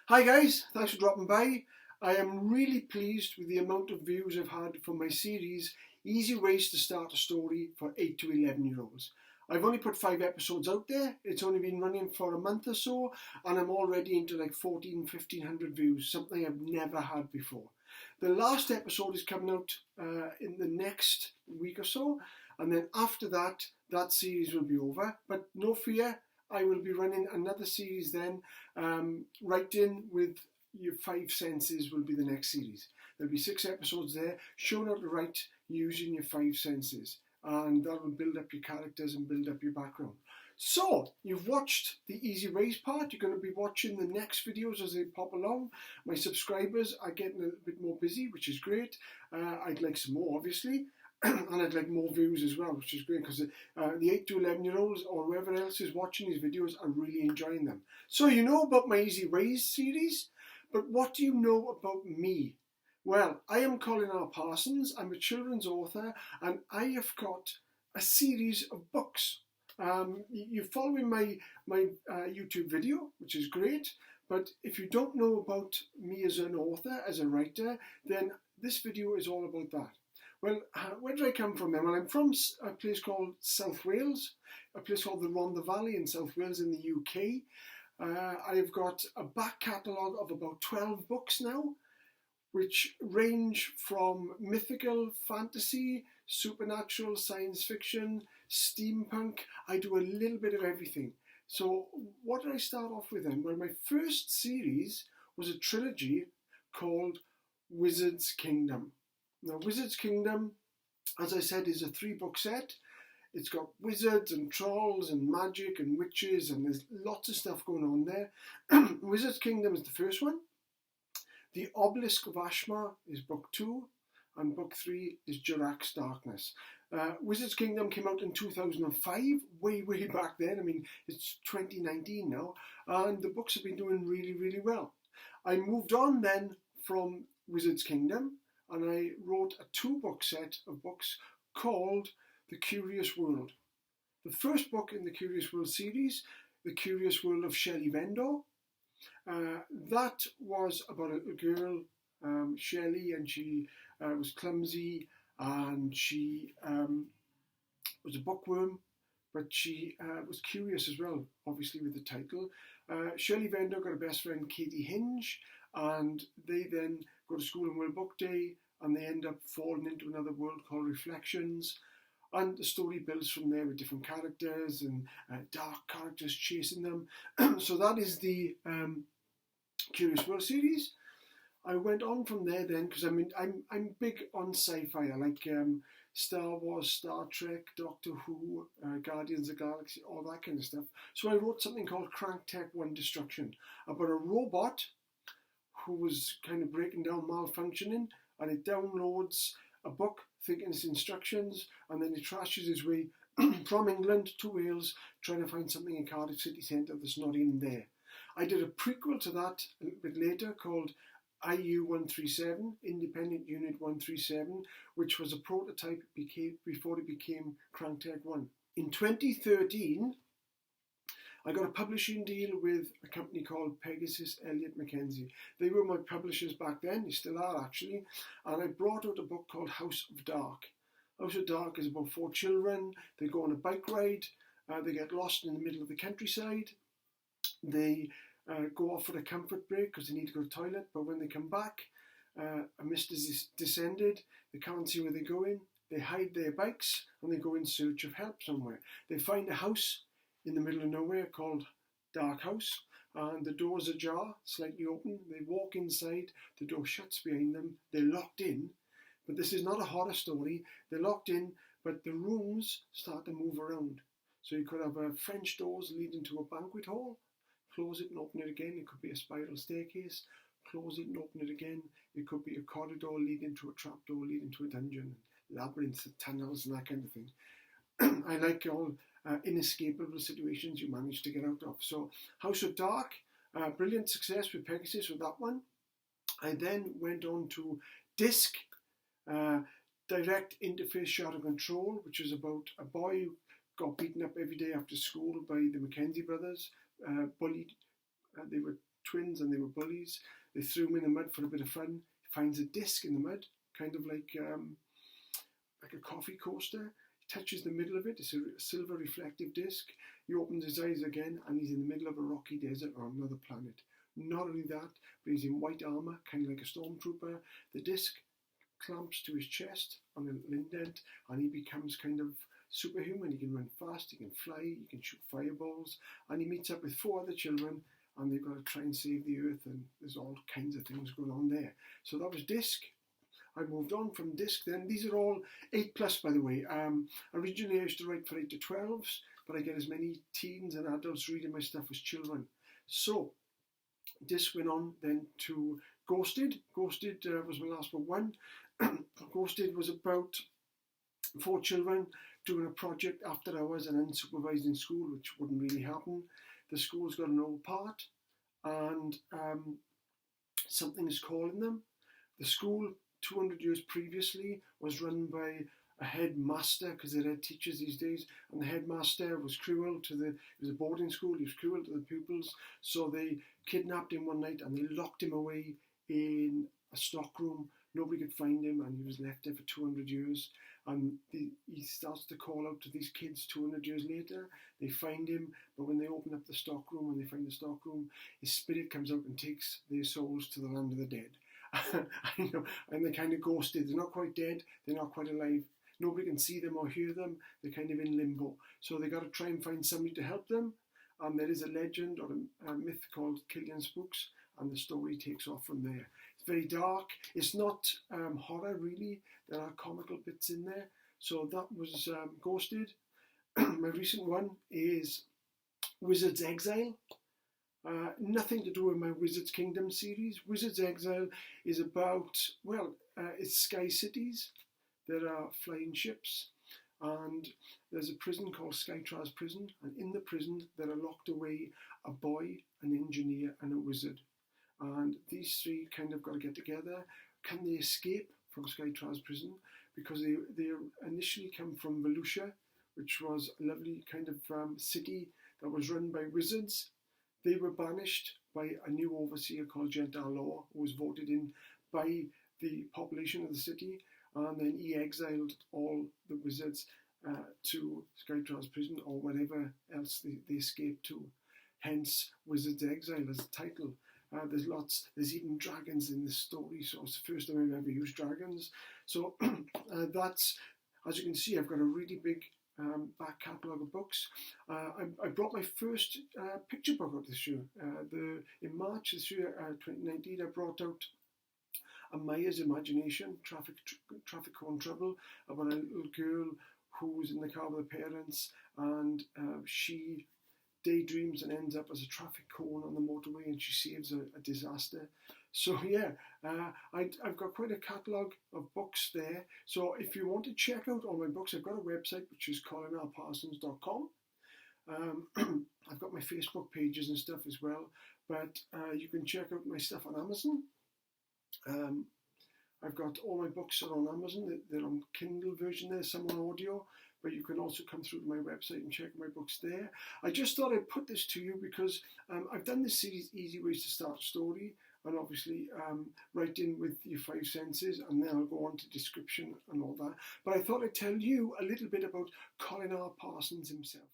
Hi guys, thanks for dropping by. I am really pleased with the amount of views I've had for my series Easy Ways to Start a Story for 8 to 11 year olds. I've only put 5 episodes out there. It's only been running for a month or so and I'm already into like 1500 views, something I've never had before. The last episode is coming out in the next week or so, and then after that, that series will be over. But no fear, I will be running another series then. Writing with your 5 senses will be the next series. There'll be 6 episodes there showing how to write using your 5 senses, and that will build up your characters and build up your background. So, you've watched the Easy Ways part. You're going to be watching the next videos as they pop along. My subscribers are getting a little bit more busy, which is great. I'd like some more, obviously. And I'd like more views as well, which is great because the 8 to 11 year olds or whoever else is watching these videos are really enjoying them. So you know about my Easy Ways series, but what do you know about me? Well, I am Colin R Parsons. I'm a children's author and I have got a series of books. You're following my YouTube video, which is great, but if you don't know about me as an author, as a writer, then this video is all about that. Well, where did I come from then? Well, I'm from a place called South Wales, a place called the Rhondda Valley in South Wales in the UK. I've got a back catalogue of about 12 books now, which range from mythical, fantasy, supernatural, science fiction, steampunk. I do a little bit of everything. So what did I start off with then? Well, my first series was a trilogy called Wizard's Kingdom. Now, Wizard's Kingdom, as I said, is a 3-book set. It's got wizards and trolls and magic and witches, and there's lots of stuff going on there. Wizard's Kingdom is the first one. The Obelisk of Ashmar is book 2, and book 3 is Jurak's Darkness. Wizard's Kingdom came out in 2005, way back then. I mean, it's 2019 now, and the books have been doing really well. I moved on then from Wizard's Kingdom, and I wrote a 2-book set of books called The Curious World. The first book in the Curious World series, The Curious World of Shelley Vendor, that was about a girl, Shelley, and she was clumsy, and she was a bookworm, but she was curious as well, obviously with the title. Shelley Vendor got a best friend, Katie Hinge, and they then go to school on World Book Day, and they end up falling into another world called Reflections, and the story builds from there with different characters and dark characters chasing them. So that is the Curious World series. I went on from there then because I'm big on sci-fi. I like Star Wars, Star Trek, Doctor Who, Guardians of the Galaxy, all that kind of stuff. So I wrote something called Crank Tech 1 Destruction, about a robot who was kind of breaking down, malfunctioning, and it downloads a book thinking it's instructions, and then it trashes his way from England to Wales trying to find something in Cardiff city centre that's not in there. I did a prequel to that a little bit later called IU-137, Independent Unit 137, which was a prototype before it became Crank Tech 1. In 2013, I got a publishing deal with a company called Pegasus Elliott Mackenzie. They were my publishers back then, they still are actually, and I brought out a book called House of Dark. House of Dark is about 4 children. They go on a bike ride, they get lost in the middle of the countryside, they go off for a comfort break because they need to go to the toilet, but when they come back, a mist is descended, they can't see where they're going, they hide their bikes and they go in search of help somewhere. They find a house in the middle of nowhere called Dark House, and the door's ajar, slightly open. They walk inside, the door shuts behind them, they're locked in, but this is not a horror story. They're locked in, but the rooms start to move around. So you could have French doors leading to a banquet hall, close it and open it again. It could be a spiral staircase, close it and open it again. It could be a corridor leading to a trapdoor, leading to a dungeon, labyrinths, tunnels and that kind of thing. I like all inescapable situations you manage to get out of. So House of Dark, brilliant success with Pegasus with that one. I then went on to Disc, Direct Interface Shadow Control, which is about a boy who got beaten up every day after school by the Mackenzie brothers, bullied. They were twins and they were bullies. They threw him in the mud for a bit of fun. He finds a disc in the mud, kind of like a coffee coaster. He touches the middle of it. It's a silver reflective disc. He opens his eyes again and he's in the middle of a rocky desert on another planet. Not only that, but he's in white armour, kind of like a stormtrooper. The disc clamps to his chest on an indent and he becomes kind of superhuman. He can run fast, he can fly, he can shoot fireballs, and he meets up with 4 other children and they've got to try and save the earth, and there's all kinds of things going on there. So that was Disc. I moved on from Disc then. These are all 8+, by the way. Originally I used to write for 8 to 12s, but I get as many teens and adults reading my stuff as children. So Disc went on then to Ghosted. Ghosted was my last one. Ghosted was about 4 children doing a project after hours and unsupervised in school, which wouldn't really happen. The school's got an old part and something is calling them. The school 200 years previously was run by a headmaster, because they're head teachers these days, and the headmaster was cruel to it was a boarding school, he was cruel to the pupils, so they kidnapped him one night and they locked him away in a stockroom. Nobody could find him and he was left there for 200 years. And he starts to call out to these kids 200 years later. They find him, but when they open up the stockroom and they find the stockroom, his spirit comes out and takes their souls to the land of the dead. I know, and they're kind of ghosted. They're not quite dead, they're not quite alive. Nobody can see them or hear them. They're kind of in limbo. So they got to try and find somebody to help them. And there is a legend or a myth called Killian Spooks, and the story takes off from there. It's very dark. It's not horror really. There are comical bits in there. So that was Ghosted. My recent one is Wizard's Exile. Nothing to do with my Wizard's Kingdom series. Wizard's Exile is about, it's sky cities. There are flying ships, and there's a prison called Skytraz Prison, and in the prison there are locked away a boy, an engineer and a wizard. And these 3 kind of got to get together. Can they escape from Skytraz Prison? Because they initially come from Volusia, which was a lovely kind of city that was run by wizards. They were banished by a new overseer called Gentle Law, who was voted in by the population of the city, and then he exiled all the wizards to Skytraz Prison or whatever else they escaped to. Hence, Wizard's Exile as a title. There's even dragons in this story, so it's the first time I've ever used dragons. So that's, as you can see, I've got a really big back catalogue of books. I brought my first picture book out this year. In March this year, 2019, I brought out A Maya's Imagination, Traffic Cone Trouble, about a little girl who's in the car with her parents, and she daydreams and ends up as a traffic cone on the motorway, and she saves a disaster. So yeah, I've got quite a catalogue of books there. So if you want to check out all my books, I've got a website which is colinrparsons.com. I've got my Facebook pages and stuff as well, but you can check out my stuff on Amazon. I've got all my books are on Amazon. They're on Kindle version there, some on audio, but you can also come through to my website and check my books there. I just thought I'd put this to you because I've done this series, Easy Ways to Start a Story, and obviously write in with your 5 senses, and then I'll go on to description and all that. But I thought I'd tell you a little bit about Colin R Parsons himself.